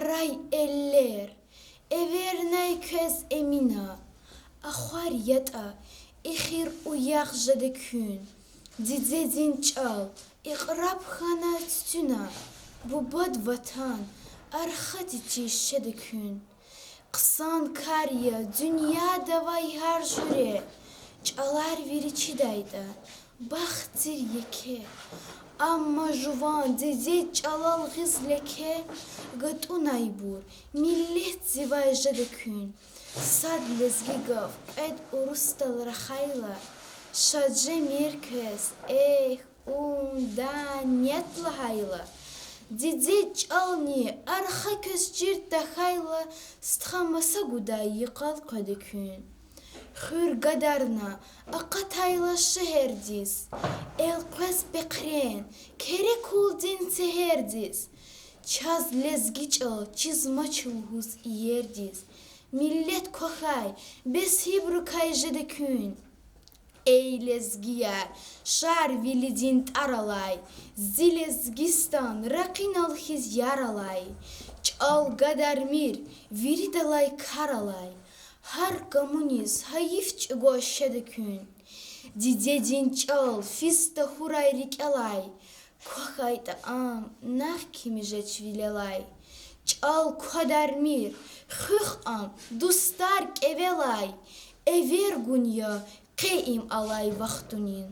Array eller, evernay köz emina, axar yata, İxir uyaq jadekün, dizedin çal, iqrab xana tütüna, bu bad vatan, arxat içi şedekün. Qısan karya, dünya davay har jüre, çalar viriçi dayda, baxtir yeke. Amma juvan dedi çalal gizleke, gatunay bur, millet zivay jadekün. Sad lezgigav, ed urustal rakhayla, şadje merkez, daniyetla hayla. Didi çalni, arxa köscir tahayla, stxamasa guday yıqal qadekün. Xür gadarna, aqatayla şeherdis, elqes bekren, kere kuldin seherdis. Çaz lezgi çal, çizma çulhus iyerdis. Millet kohay, bes hibru kayjedekün. Ey lezgiyer, şar vilidin taralay, zilezgistan, rakin alhiz yaralay. Çal gadarmir, viridalay karalay. Har komüniz, hayif çgoşedekün. Didedin çal, fista hurayrik alay. Kohay da am, nah kimi jeçvilelay. Çal kadarmir, xıx am, dustar kevelay, ever gunya, qeim alay vaxtunin.